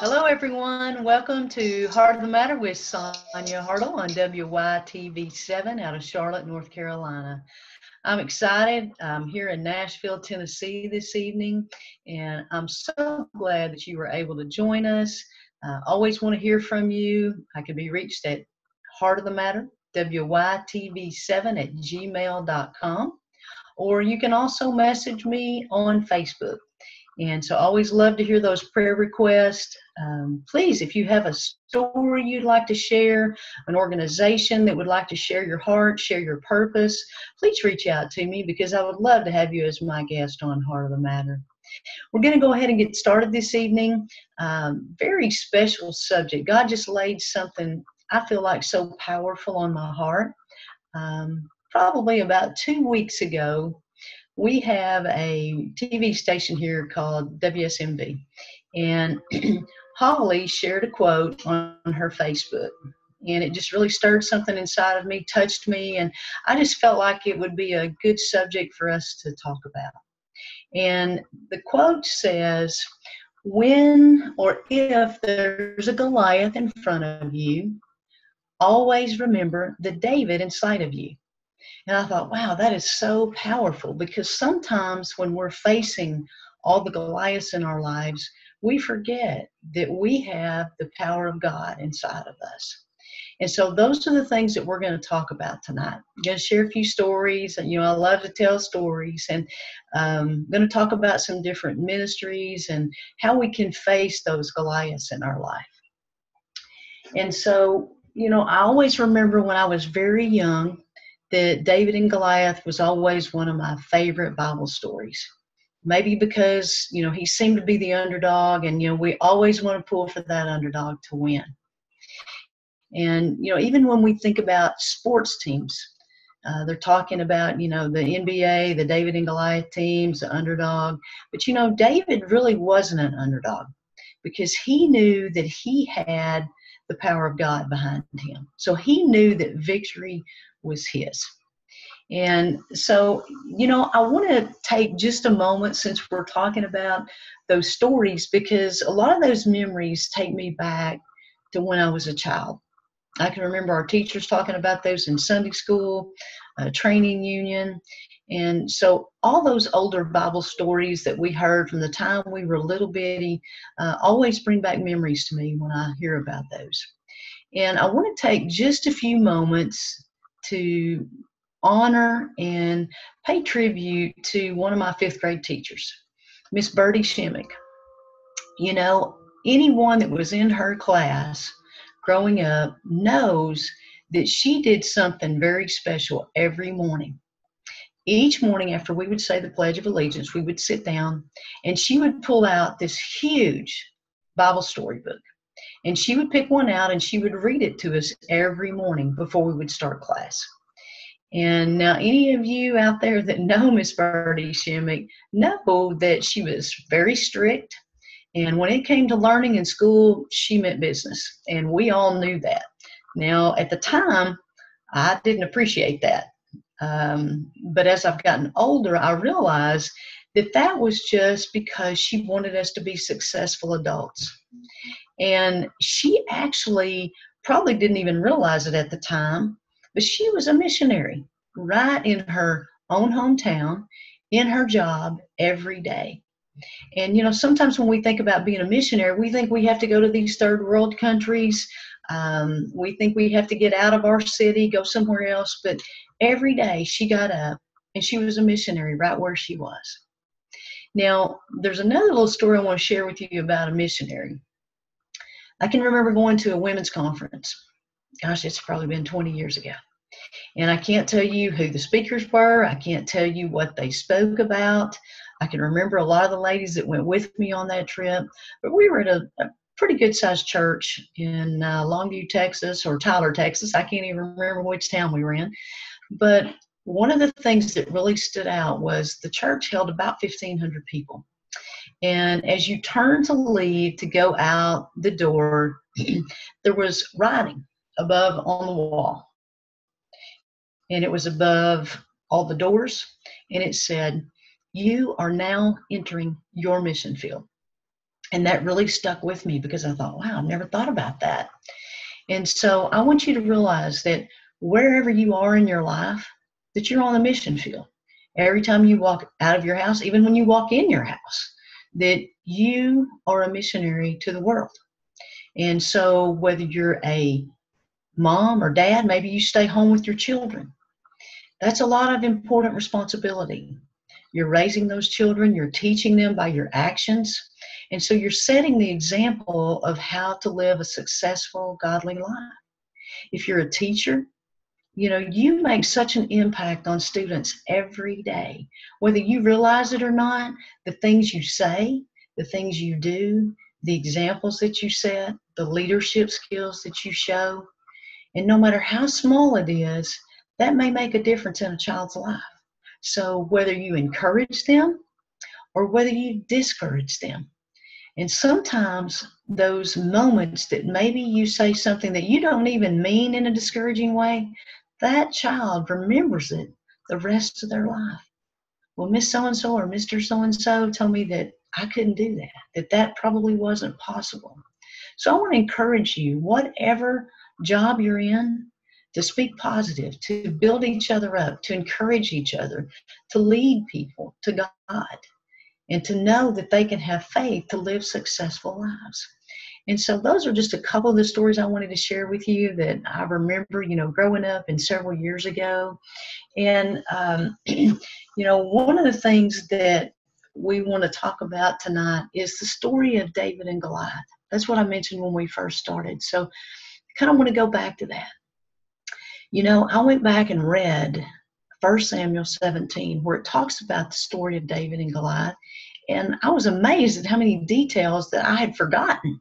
Hello, everyone. Welcome to Heart of the Matter with Sonya on WYTV7 out of Charlotte, North Carolina. I'm excited. I'm here in Nashville, Tennessee this evening, and I'm so glad that you were able to join us. Always want to hear from you. I can be reached at Heart of the Matter, WYTV7 at gmail.com, or you can also message me on Facebook. And so I always love to hear those prayer requests. Please, if you have a story you'd like to share, an organization that would like to share your heart, share your purpose, please reach out to me because I would love to have you as my guest on Heart of the Matter. We're going to go ahead and get started this evening. Very special subject. God just laid something I feel like so powerful on my heart. Probably about 2 weeks ago, we have a TV station here called WSMV, and Holly shared a quote on her Facebook, and it just really stirred something inside of me, touched me, and I just felt like it would be a good subject for us to talk about. And the quote says, when or if there's a Goliath in front of you, always remember the David inside of you. And I thought, wow, that is so powerful, because sometimes when we're facing all the Goliaths in our lives, we forget that we have the power of God inside of us. And so those are the things that we're going to talk about tonight. I'm going to share a few stories. And, I love to tell stories. And I'm going to talk about some different ministries and how we can face those Goliaths in our life. And so, I always remember when I was very young, that David and Goliath was always one of my favorite Bible stories. Maybe because, he seemed to be the underdog, and, we always want to pull for that underdog to win. And, even when we think about sports teams, they're talking about, the NBA, the David and Goliath teams, the underdog. But, David really wasn't an underdog because he knew that he had the power of God behind him. So he knew that victory was his. And so, I want to take just a moment, since we're talking about those stories, because a lot of those memories take me back to when I was a child. I can remember our teachers talking about those in Sunday school, training union. And so all those older Bible stories that we heard from the time we were little bitty always bring back memories to me when I hear about those. And I want to take just a few moments to honor and pay tribute to one of my fifth grade teachers, Miss Birdie Shimmick. Anyone that was in her class growing up knows that she did something very special every morning. Each morning after we would say the Pledge of Allegiance, we would sit down and she would pull out this huge Bible story book. And she would pick one out and she would read it to us every morning before we would start class. And now any of you out there that know Miss Birdie Shimmick know that she was very strict. And when it came to learning in school, she meant business. And we all knew that. Now, at the time, I didn't appreciate that. But as I've gotten older, I realized that that was just because she wanted us to be successful adults. And she actually probably didn't even realize it at the time, but she was a missionary right in her own hometown, in her job every day. And, sometimes when we think about being a missionary, we think we have to go to these third world countries. We think we have to get out of our city, go somewhere else. But every day she got up and she was a missionary right where she was. Now, there's another little story I want to share with you about a missionary. I can remember going to a women's conference. Gosh, it's probably been 20 years ago. And I can't tell you who the speakers were. I can't tell you what they spoke about. I can remember a lot of the ladies that went with me on that trip. But we were at a pretty good-sized church in Longview, Texas, or Tyler, Texas. I can't even remember which town we were in. But one of the things that really stood out was the church held about 1,500 people. And as you turned to leave to go out the door, there was writing above on the wall. And it was above all the doors. And it said, "You are now entering your mission field." And that really stuck with me because I thought, wow, I've never thought about that. And so I want you to realize that wherever you are in your life, that you're on the mission field. Every time you walk out of your house, even when you walk in your house, that you are a missionary to the world. And so whether you're a mom or dad, maybe you stay home with your children. That's a lot of important responsibility. You're raising those children, you're teaching them by your actions. And so you're setting the example of how to live a successful, godly life. If you're a teacher, you make such an impact on students every day. Whether you realize it or not, the things you say, the things you do, the examples that you set, the leadership skills that you show, and no matter how small it is, that may make a difference in a child's life. So whether you encourage them or whether you discourage them, and sometimes those moments that maybe you say something that you don't even mean in a discouraging way, that child remembers it the rest of their life. Well, Miss So-and-so or Mr. So-and-so told me that I couldn't do that probably wasn't possible. So I want to encourage you, whatever job you're in, to speak positive, to build each other up, to encourage each other, to lead people to God, and to know that they can have faith to live successful lives. And so those are just a couple of the stories I wanted to share with you that I remember, growing up and several years ago. And, one of the things that we want to talk about tonight is the story of David and Goliath. That's what I mentioned when we first started. So I kind of want to go back to that. I went back and read 1 Samuel 17, where it talks about the story of David and Goliath. And I was amazed at how many details that I had forgotten.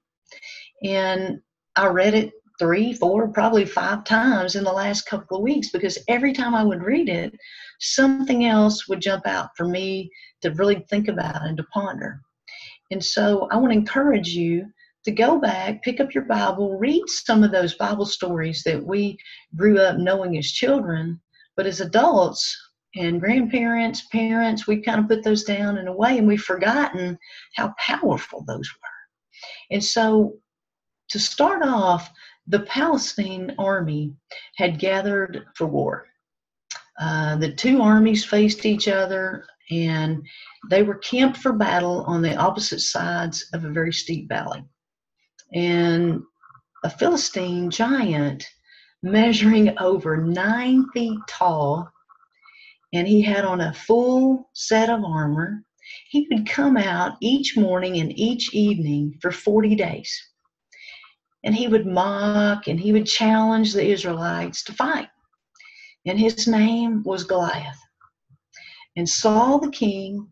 And I read it 3, 4, probably 5 times in the last couple of weeks, because every time I would read it, something else would jump out for me to really think about and to ponder. And so I want to encourage you to go back, pick up your Bible, read some of those Bible stories that we grew up knowing as children, but as adults and grandparents, parents, we've kind of put those down in a way, and we've forgotten how powerful those were. And so to start off, the Palestine army had gathered for war. The two armies faced each other, and they were camped for battle on the opposite sides of a very steep valley. And a Philistine giant measuring over 9 feet tall, and he had on a full set of armor. He would come out each morning and each evening for 40 days. And he would mock and he would challenge the Israelites to fight. And his name was Goliath. And Saul, the king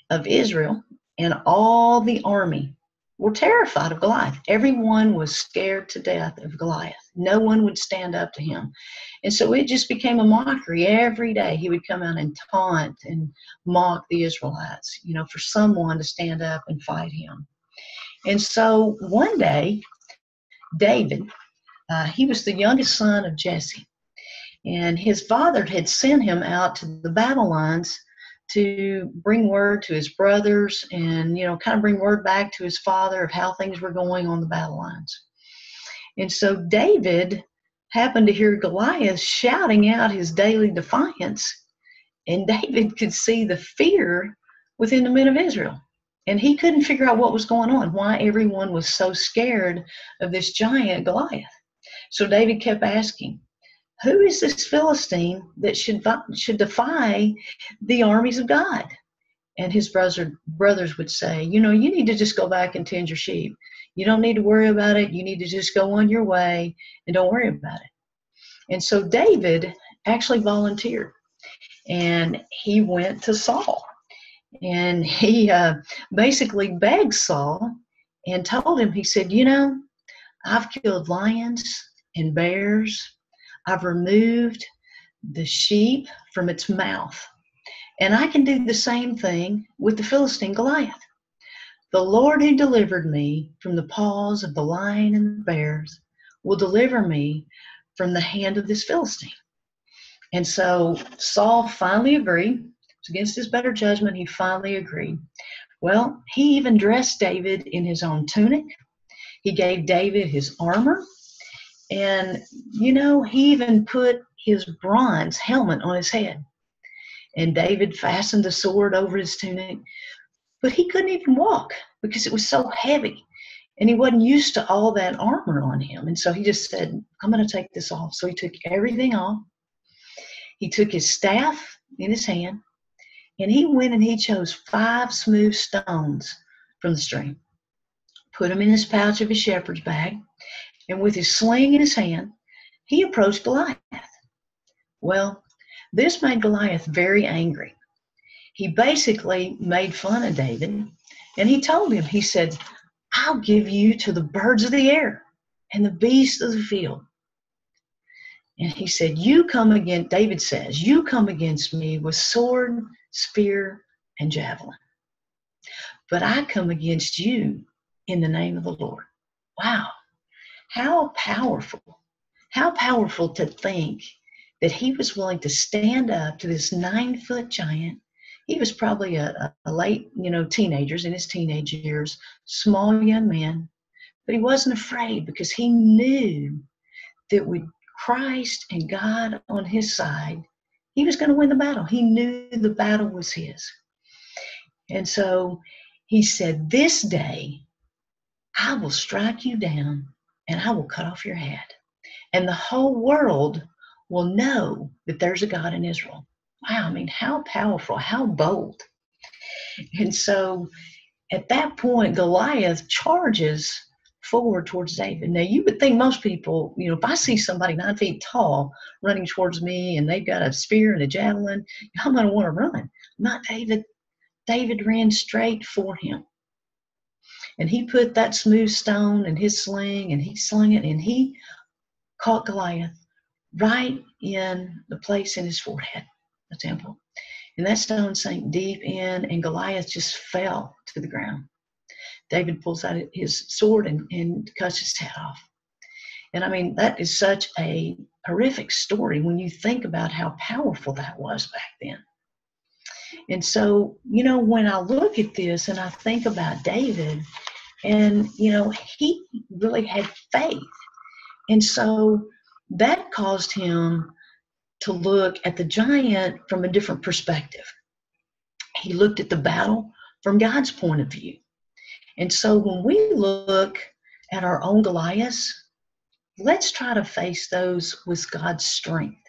of Israel, and all the army were terrified of Goliath. Everyone was scared to death of Goliath. No one would stand up to him. And so it just became a mockery. Every day he would come out and taunt and mock the Israelites, for someone to stand up and fight him. And so one day, David, he was the youngest son of Jesse. And his father had sent him out to the battle lines to bring word to his brothers and, kind of bring word back to his father of how things were going on the battle lines. And so David happened to hear Goliath shouting out his daily defiance, and David could see the fear within the men of Israel. And he couldn't figure out what was going on, why everyone was so scared of this giant Goliath. So David kept asking, who is this Philistine that should defy the armies of God? And his brothers would say, you need to just go back and tend your sheep. You don't need to worry about it. You need to just go on your way and don't worry about it. And so David actually volunteered, and he went to Saul. And he basically begged Saul and told him, he said, I've killed lions and bears. I've removed the sheep from its mouth. And I can do the same thing with the Philistine Goliath. The Lord who delivered me from the paws of the lion and the bears will deliver me from the hand of this Philistine. And so Saul finally agreed. Against his better judgment, he finally agreed. Well, he even dressed David in his own tunic. He gave David his armor. And, he even put his bronze helmet on his head. And David fastened the sword over his tunic. But he couldn't even walk because it was so heavy. And he wasn't used to all that armor on him. And so he just said, I'm going to take this off. So he took everything off. He took his staff in his hand. And he went and he chose 5 smooth stones from the stream, put them in his pouch of his shepherd's bag. And with his sling in his hand, he approached Goliath. Well, this made Goliath very angry. He basically made fun of David, and he told him, he said, I'll give you to the birds of the air and the beasts of the field. And he said, David says, you come against me with sword, spear, and javelin. But I come against you in the name of the Lord. Wow. How powerful. How powerful to think that he was willing to stand up to this 9-foot giant. He was probably a late, teenagers in his teenage years, small young man, but he wasn't afraid because he knew that with Christ and God on his side, he was going to win the battle. He knew the battle was his. And so he said, this day I will strike you down and I will cut off your head. And the whole world will know that there's a God in Israel. Wow, how powerful, how bold. And so at that point, Goliath charges forward towards David. Now, you would think most people, if I see somebody 9 feet tall running towards me and they've got a spear and a javelin, I'm going to want to run. Not David. David ran straight for him. And he put that smooth stone in his sling and he slung it and he caught Goliath right in the place in his forehead, the temple. And that stone sank deep in, and Goliath just fell to the ground. David pulls out his sword and cuts his head off. And that is such a horrific story when you think about how powerful that was back then. And so, when I look at this and I think about David, and, he really had faith. And so that caused him to look at the giant from a different perspective. He looked at the battle from God's point of view. And so when we look at our own Goliaths, let's try to face those with God's strength.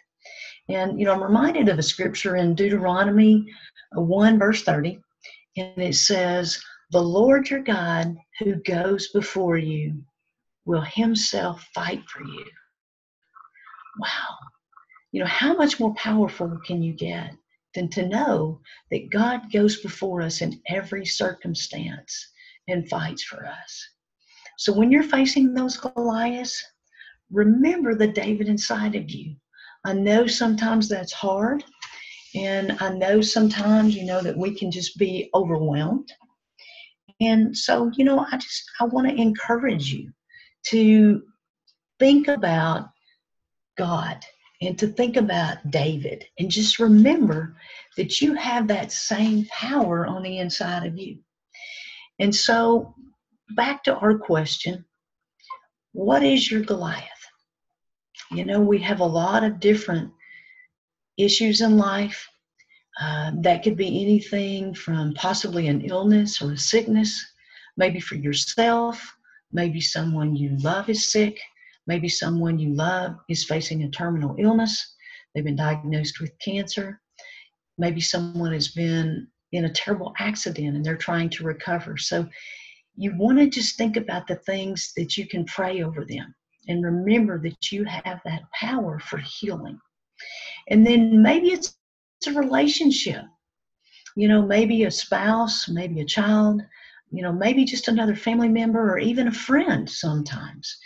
And, I'm reminded of a scripture in Deuteronomy 1, verse 30, and it says, the Lord your God who goes before you will himself fight for you. Wow. How much more powerful can you get than to know that God goes before us in every circumstance and fights for us? So when you're facing those Goliaths, remember the David inside of you. I know sometimes that's hard, and I know sometimes, that we can just be overwhelmed. And so, I want to encourage you to think about God and to think about David, and just remember that you have that same power on the inside of you. And so back to our question, what is your Goliath? We have a lot of different issues in life. That could be anything from possibly an illness or a sickness, maybe for yourself, maybe someone you love is sick, maybe someone you love is facing a terminal illness, they've been diagnosed with cancer, maybe someone has been in a terrible accident and they're trying to recover. So you want to just think about the things that you can pray over them and remember that you have that power for healing. And then maybe it's a relationship, maybe a spouse, maybe a child, maybe just another family member or even a friend. Sometimes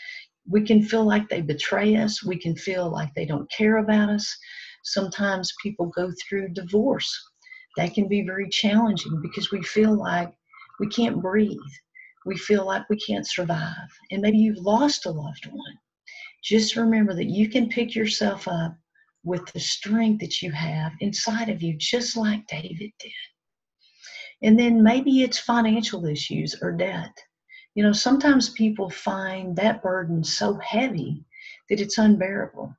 we can feel like they betray us. We can feel like they don't care about us. Sometimes people go through divorce. That can be very challenging because we feel like we can't breathe. We feel like we can't survive. And maybe you've lost a loved one. Just remember that you can pick yourself up with the strength that you have inside of you, just like David did. And then maybe it's financial issues or debt. Sometimes people find that burden so heavy that it's unbearable.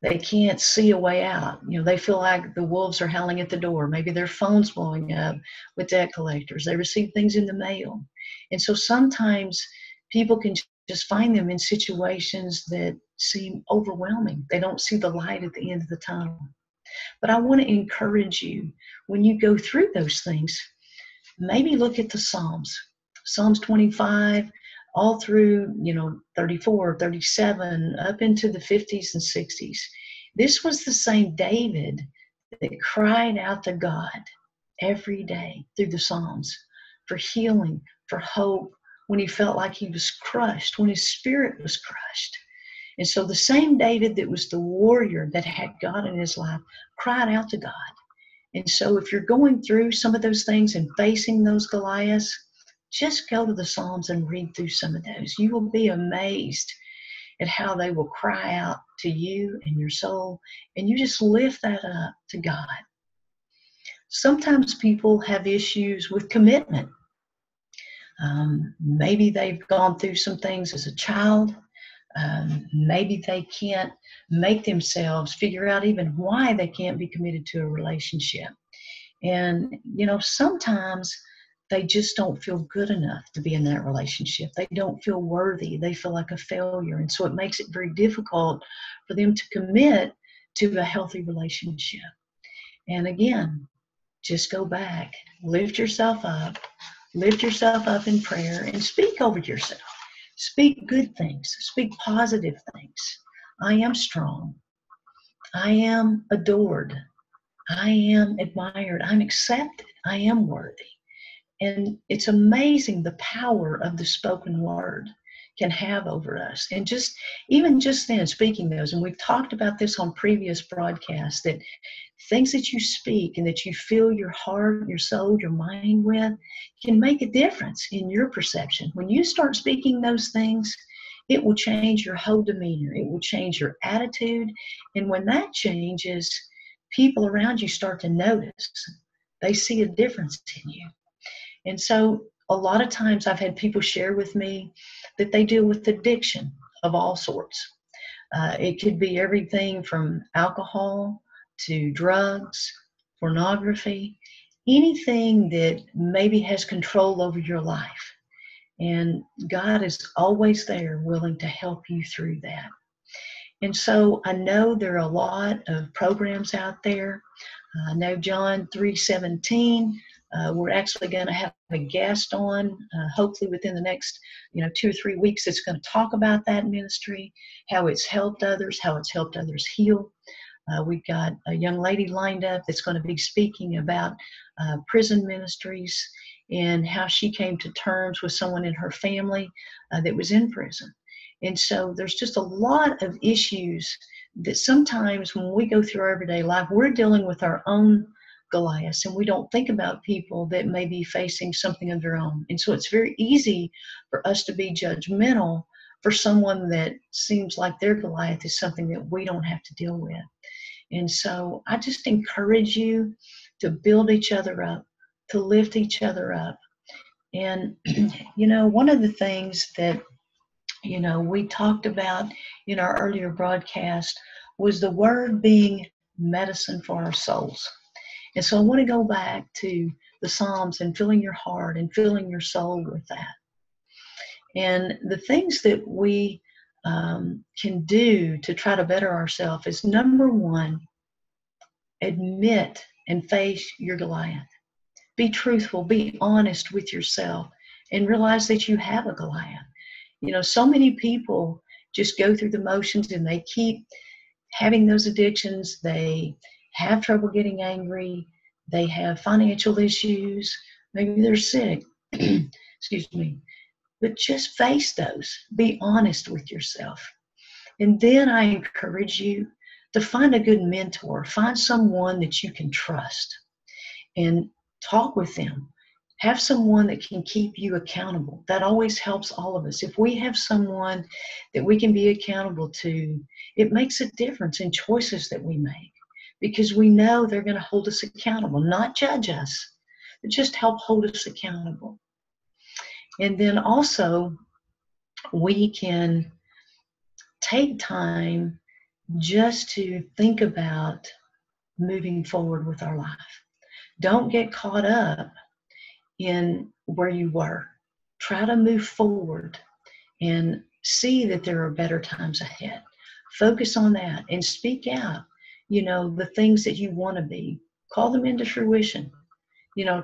They can't see a way out. They feel like the wolves are howling at the door. Maybe their phone's blowing up with debt collectors. They receive things in the mail. And so sometimes people can just find them in situations that seem overwhelming. They don't see the light at the end of the tunnel. But I want to encourage you, when you go through those things, maybe look at the Psalms. Psalms 25, all through, 34, 37, up into the 50s and 60s. This was the same David that cried out to God every day through the Psalms for healing, for hope, when he felt like he was crushed, when his spirit was crushed. And so the same David that was the warrior that had God in his life cried out to God. And so if you're going through some of those things and facing those Goliaths, just go to the Psalms and read through some of those. You will be amazed at how they will cry out to you and your soul, and you just lift that up to God. Sometimes people have issues with commitment. Maybe they've gone through some things as a child. Maybe they can't make themselves figure out even why they can't be committed to a relationship. And, sometimes they just don't feel good enough to be in that relationship. They don't feel worthy. They feel like a failure. And so it makes it very difficult for them to commit to a healthy relationship. And again, just go back, lift yourself up in prayer, and speak over yourself. Speak good things. Speak positive things. I am strong. I am adored. I am admired. I'm accepted. I am worthy. And it's amazing the power of the spoken word can have over us. And even just then, speaking those, and we've talked about this on previous broadcasts, that things that you speak and that you fill your heart, your soul, your mind with can make a difference in your perception. When you start speaking those things, it will change your whole demeanor. It will change your attitude. And when that changes, people around you start to notice. They see a difference in you. And so a lot of times I've had people share with me that they deal with addiction of all sorts. It could be everything from alcohol to drugs, pornography, anything that maybe has control over your life. And God is always there willing to help you through that. And so I know there are a lot of programs out there. I know John 3:17. We're actually going to have a guest on, hopefully within the next 2 or 3 weeks, that's going to talk about that ministry, how it's helped others heal. We've got a young lady lined up that's going to be speaking about prison ministries and how she came to terms with someone in her family that was in prison. And so there's just a lot of issues that sometimes when we go through our everyday life, we're dealing with our own Goliaths, and we don't think about people that may be facing something of their own. And so it's very easy for us to be judgmental for someone that seems like their Goliath is something that we don't have to deal with. And so I just encourage you to build each other up, to lift each other up. And, one of the things that, we talked about in our earlier broadcast was the word being medicine for our souls. And so I want to go back to the Psalms and filling your heart and filling your soul with that. And the things that we can do to try to better ourselves is, number one, admit and face your Goliath. Be truthful, be honest with yourself, and realize that you have a Goliath. So many people just go through the motions and they keep having those addictions. They have trouble getting angry. They have financial issues. Maybe they're sick. Excuse me. But just face those. Be honest with yourself. And then I encourage you to find a good mentor. Find someone that you can trust and talk with them. Have someone that can keep you accountable. That always helps all of us. If we have someone that we can be accountable to, it makes a difference in choices that we make, because we know they're going to hold us accountable, not judge us. but just help hold us accountable. And then also, we can take time just to think about moving forward with our life. Don't get caught up in where you were. Try to move forward and see that there are better times ahead. Focus on that and speak out, the things that you want to be. Call them into fruition.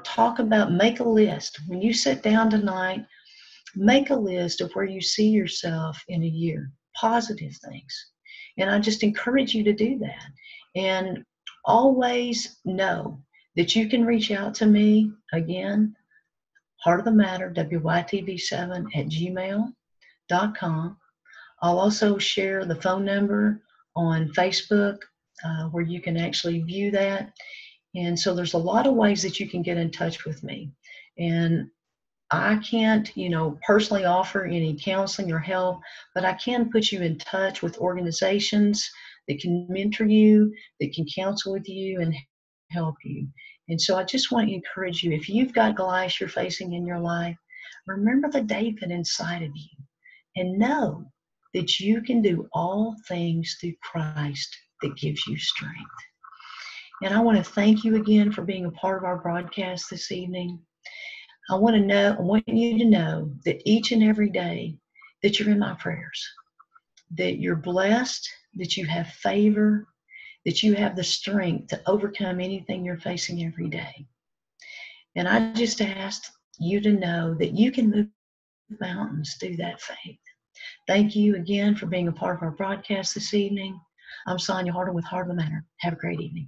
Talk about, make a list. When you sit down tonight, make a list of where you see yourself in a year, positive things. And I just encourage you to do that. And always know that you can reach out to me again, Heart of the Matter, WYTV7 at gmail.com. I'll also share the phone number on Facebook where you can actually view that. And so there's a lot of ways that you can get in touch with me. And I can't, personally offer any counseling or help, but I can put you in touch with organizations that can mentor you, that can counsel with you and help you. And so I just want to encourage you, if you've got Goliath you're facing in your life, remember the David inside of you and know that you can do all things through Christ that gives you strength. And I want to thank you again for being a part of our broadcast this evening. I want you to know that each and every day that you're in my prayers, that you're blessed, that you have favor, that you have the strength to overcome anything you're facing every day. And I just asked you to know that you can move mountains through that faith. Thank you again for being a part of our broadcast this evening. I'm Sonya Harden with Heart of the Matter. Have a great evening.